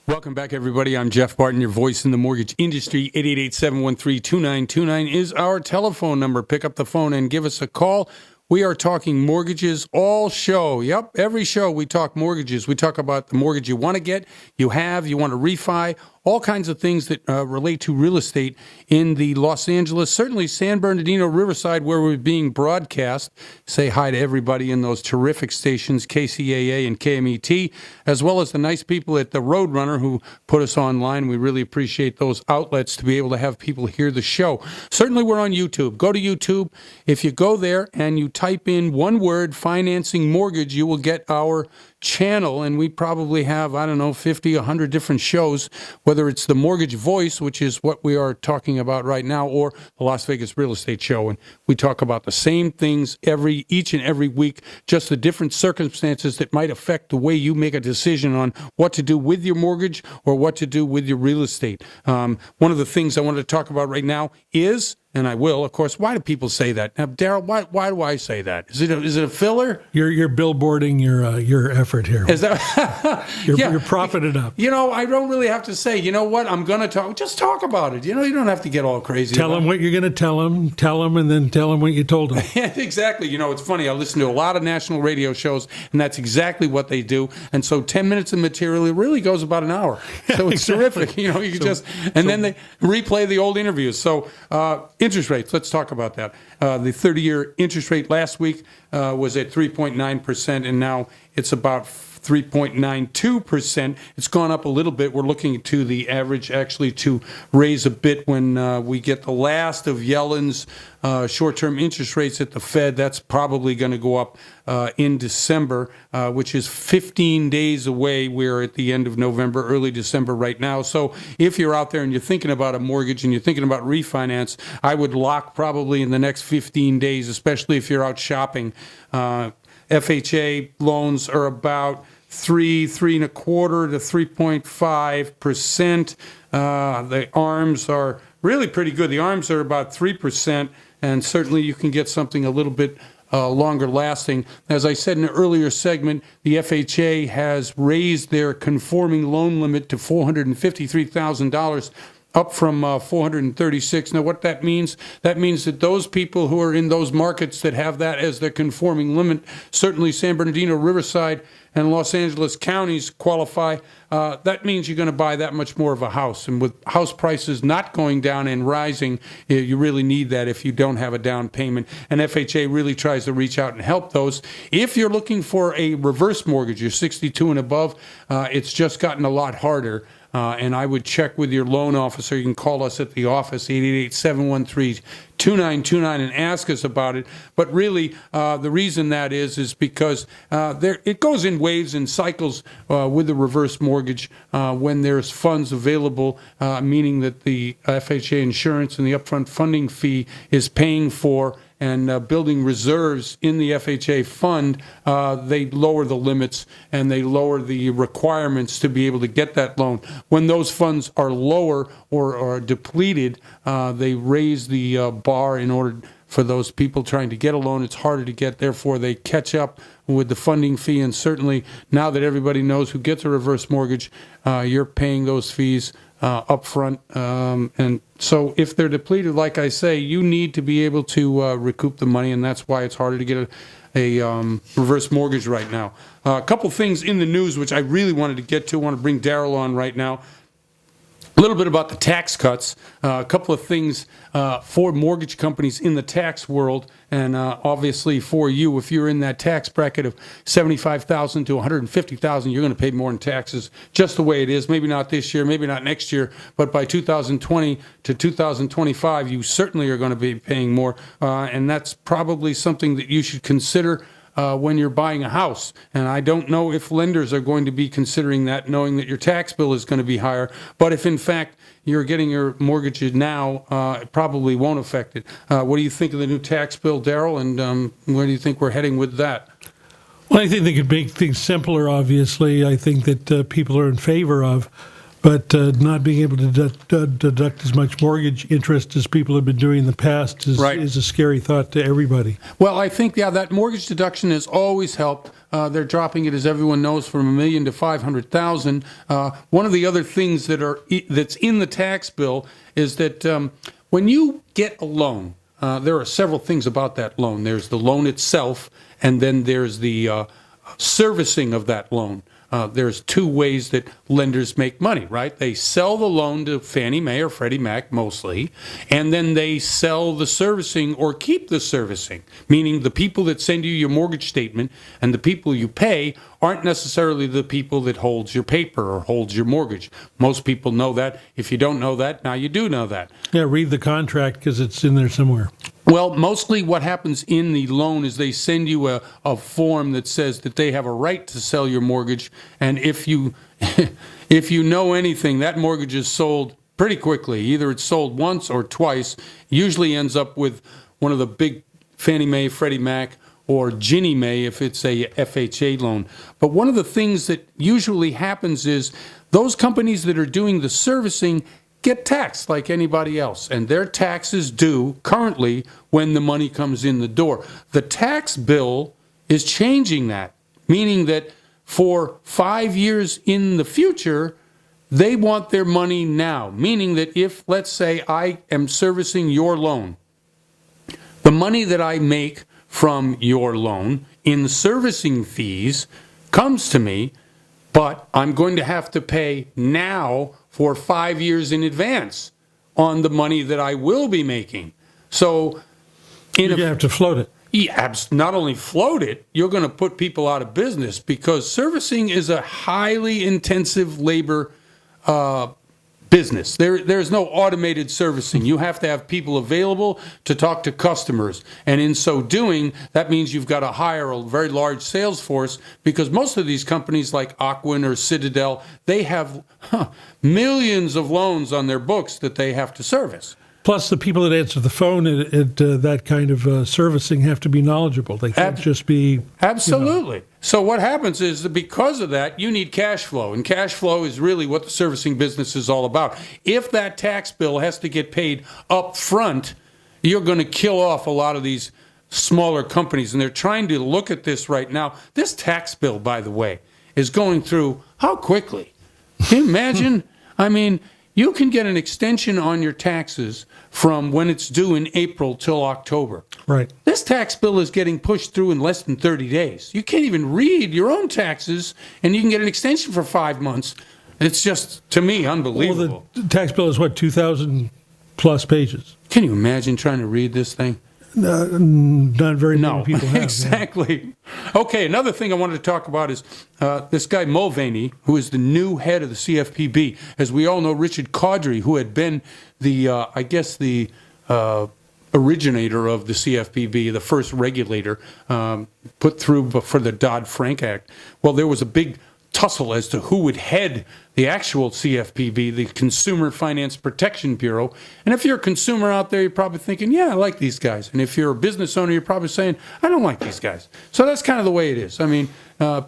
Welcome back, everybody. I'm Jeff Barton, your voice in the mortgage industry. 888-713-2929 is our telephone number. Pick up the phone and give us a call. We are talking mortgages all show. Yep, every show we talk mortgages. We talk about the mortgage you want to get, you have, you want to refi, all kinds of things that relate to real estate in the Los Angeles, certainly San Bernardino, Riverside, where we're being broadcast. Say hi to everybody in those terrific stations, KCAA and KMET, as well as the nice people at the Roadrunner who put us online. We really appreciate those outlets to be able to have people hear the show. Certainly we're on YouTube. Go to YouTube. If you go there and you type in one word, financing mortgage, you will get our channel, and we probably have, 50, 100 different shows, whether it's the Mortgage Voice, which is what we are talking about right now, or the Las Vegas Real Estate Show. And we talk about the same things each and every week, just the different circumstances that might affect the way you make a decision on what to do with your mortgage or what to do with your real estate. One of the things I wanted to talk about right now is, and I will, of course, why do people say that? Now, Daryl, why do I say that? Is it a filler? You're billboarding your effort here. Is that you're propping it up? I don't really have to say, you know what, I'm going to talk. Just talk about it. You don't have to get all crazy. Tell them what you're going to tell them, and then tell them what you told them. Exactly. It's funny. I listen to a lot of national radio shows, and that's exactly what they do. And so 10 minutes of material, it really goes about an hour. So it's terrific. You can then they replay the old interviews. So interest rates, let's talk about that. The 30-year interest rate last week was at 3.9%, and now it's about 3.92%. It's gone up a little bit. We're looking to the average actually to raise a bit when we get the last of Yellen's short-term interest rates at the Fed. That's probably going to go up in December, which is 15 days away. We're at the end of November, early December right now. So if you're out there and you're thinking about a mortgage and you're thinking about refinance, I would lock probably in the next 15 days, especially if you're out shopping. FHA loans are about 3.25% to 3.5%. The ARMs are really pretty good. The ARMs are about 3%, and certainly you can get something a little bit longer lasting. As I said in an earlier segment, the FHA has raised their conforming loan limit to $453,000, up from $436,000. Now, what that means that those people who are in those markets that have that as their conforming limit, certainly San Bernardino, Riverside, and Los Angeles counties qualify. That means you're going to buy that much more of a house. And with house prices not going down and rising, you really need that if you don't have a down payment. And FHA really tries to reach out and help those. If you're looking for a reverse mortgage, you're 62 and above, it's just gotten a lot harder. And I would check with your loan officer. You can call us at the office, 888-713-2929, and ask us about it. But really, the reason that is because it goes in waves and cycles with the reverse mortgage when there's funds available, meaning that the FHA insurance and the upfront funding fee is paying for and building reserves in the FHA fund, they lower the limits and they lower the requirements to be able to get that loan. When those funds are lower or are depleted, they raise the bar in order for those people trying to get a loan. It's harder to get, therefore they catch up with the funding fee. And certainly now that everybody knows who gets a reverse mortgage, you're paying those fees up front. And so if they're depleted, like I say, you need to be able to recoup the money, and that's why it's harder to get a reverse mortgage right now. A couple things in the news which I really wanted to get to. I want to bring Daryl on right now. A little bit about the tax cuts, a couple of things for mortgage companies in the tax world, and obviously for you, if you're in that tax bracket of $75,000 to $150,000, you're going to pay more in taxes, just the way it is. Maybe not this year, maybe not next year, but by 2020 to 2025, you certainly are going to be paying more, and that's probably something that you should consider when you're buying a house. And I don't know if lenders are going to be considering that, knowing that your tax bill is going to be higher. But if in fact you're getting your mortgage now, it probably won't affect it. What do you think of the new tax bill, Daryl? And where do you think we're heading with that? Well, I think they could make things simpler, obviously. I think that people are in favor of, but not being able to deduct as much mortgage interest as people have been doing in the past is a scary thought to everybody. Well, I think, that mortgage deduction has always helped. They're dropping it, as everyone knows, from $1 million to $500,000. One of the other things that's in the tax bill is that when you get a loan, there are several things about that loan. There's the loan itself, and then there's the servicing of that loan. There's two ways that lenders make money, right? They sell the loan to Fannie Mae or Freddie Mac mostly, and then they sell the servicing or keep the servicing, meaning the people that send you your mortgage statement and the people you pay aren't necessarily the people that holds your paper or holds your mortgage. Most people know that. If you don't know that, now you do know that. Yeah, read the contract because it's in there somewhere. Well, mostly what happens in the loan is they send you a form that says that they have a right to sell your mortgage, and if you if you know anything, that mortgage is sold pretty quickly. Either it's sold once or twice. Usually ends up with one of the big Fannie Mae, Freddie Mac, or Ginnie Mae if it's a FHA loan. But one of the things that usually happens is those companies that are doing the servicing get taxed like anybody else, and their taxes due currently when the money comes in the door. The tax bill is changing that, meaning that for 5 years in the future, they want their money now, meaning that if, let's say, I am servicing your loan, the money that I make from your loan in servicing fees comes to me, but I'm going to have to pay now for 5 years in advance on the money that I will be making. So you have to float it. Not only float it, you're going to put people out of business because servicing is a highly intensive labor business. There's no automated servicing. You have to have people available to talk to customers. And in so doing, that means you've got to hire a very large sales force because most of these companies like Ocwen or Citadel, they have millions of loans on their books that they have to service. Plus, the people that answer the phone at that kind of servicing have to be knowledgeable. They can't just be... Absolutely. So what happens is that because of that, you need cash flow. And cash flow is really what the servicing business is all about. If that tax bill has to get paid up front, you're going to kill off a lot of these smaller companies. And they're trying to look at this right now. This tax bill, by the way, is going through how quickly? Can you imagine? I mean... You can get an extension on your taxes from when it's due in April till October. Right. This tax bill is getting pushed through in less than 30 days. You can't even read your own taxes, and you can get an extension for 5 months. It's just, to me, unbelievable. Well, the tax bill is, 2,000 plus pages? Can you imagine trying to read this thing? Not very many people have. Exactly. Okay, another thing I wanted to talk about is this guy Mulvaney, who is the new head of the CFPB. As we all know, Richard Caudry, who had been the originator of the CFPB, the first regulator put through for the Dodd-Frank Act. Well, there was a big tussle as to who would head the actual CFPB, the Consumer Finance Protection Bureau. And if you're a consumer out there, you're probably thinking, yeah, I like these guys. And if you're a business owner, you're probably saying, I don't like these guys. So that's kind of the way it is. I mean,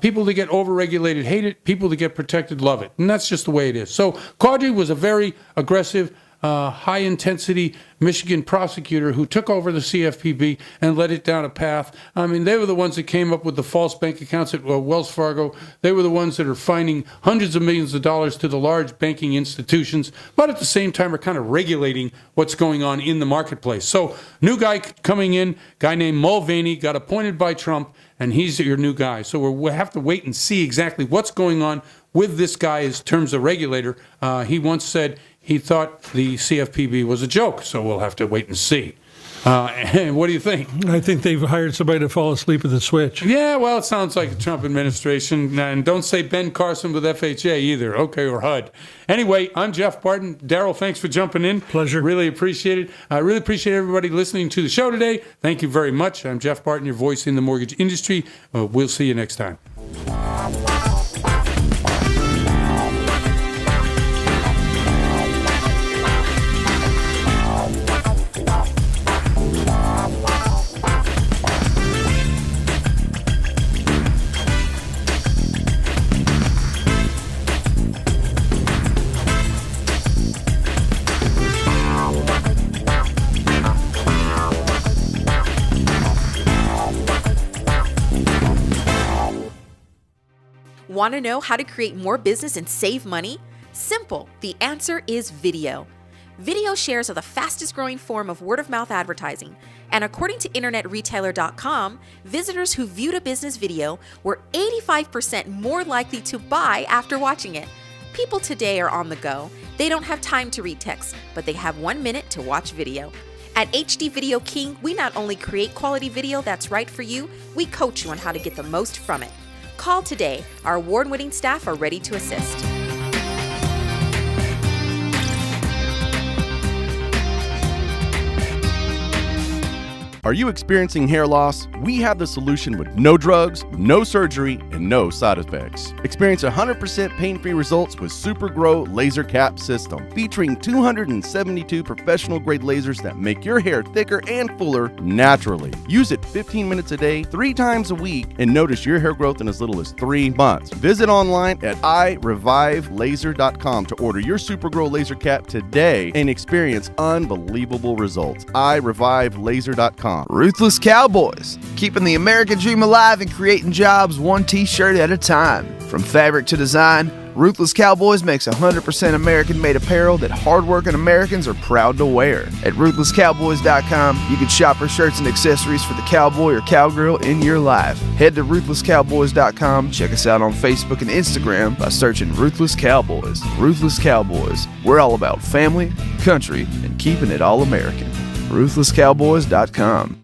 people that get overregulated hate it. People that get protected love it. And that's just the way it is. So Caudry was a very aggressive, high-intensity Michigan prosecutor who took over the CFPB and led it down a path. I mean, they were the ones that came up with the false bank accounts at Wells Fargo. They were the ones that are finding hundreds of millions of dollars to the large banking institutions, but at the same time are kind of regulating what's going on in the marketplace. So, new guy coming in, guy named Mulvaney, got appointed by Trump, and he's your new guy. So we'll have to wait and see exactly what's going on with this guy in terms of regulator. He once said he thought the CFPB was a joke, so we'll have to wait and see. And what do you think? I think they've hired somebody to fall asleep at the switch. Yeah, well, it sounds like the Trump administration. And don't say Ben Carson with FHA either, okay, or HUD. Anyway, I'm Jeff Barton. Daryl, thanks for jumping in. Pleasure. Really appreciate it. I really appreciate everybody listening to the show today. Thank you very much. I'm Jeff Barton, your voice in the mortgage industry. We'll see you next time. Want to know how to create more business and save money? Simple. The answer is video. Video shares are the fastest growing form of word-of-mouth advertising, and according to InternetRetailer.com, visitors who viewed a business video were 85% more likely to buy after watching it. People today are on the go. They don't have time to read text, but they have 1 minute to watch video. At HD Video King, we not only create quality video that's right for you, we coach you on how to get the most from it. Call today. Our award-winning staff are ready to assist. Are you experiencing hair loss? We have the solution with no drugs, no surgery, and no side effects. Experience 100% pain-free results with Super Grow Laser Cap System, featuring 272 professional-grade lasers that make your hair thicker and fuller naturally. Use it 15 minutes a day, 3 times a week, and notice your hair growth in as little as 3 months. Visit online at irevivelaser.com to order your Super Grow Laser Cap today and experience unbelievable results. irevivelaser.com. Ruthless Cowboys, keeping the American dream alive and creating jobs one t-shirt at a time. From fabric to design, Ruthless Cowboys makes 100% American-made apparel that hardworking Americans are proud to wear. At RuthlessCowboys.com, you can shop for shirts and accessories for the cowboy or cowgirl in your life. Head to RuthlessCowboys.com, check us out on Facebook and Instagram by searching Ruthless Cowboys. Ruthless Cowboys, we're all about family, country, and keeping it all American. RuthlessCowboys.com.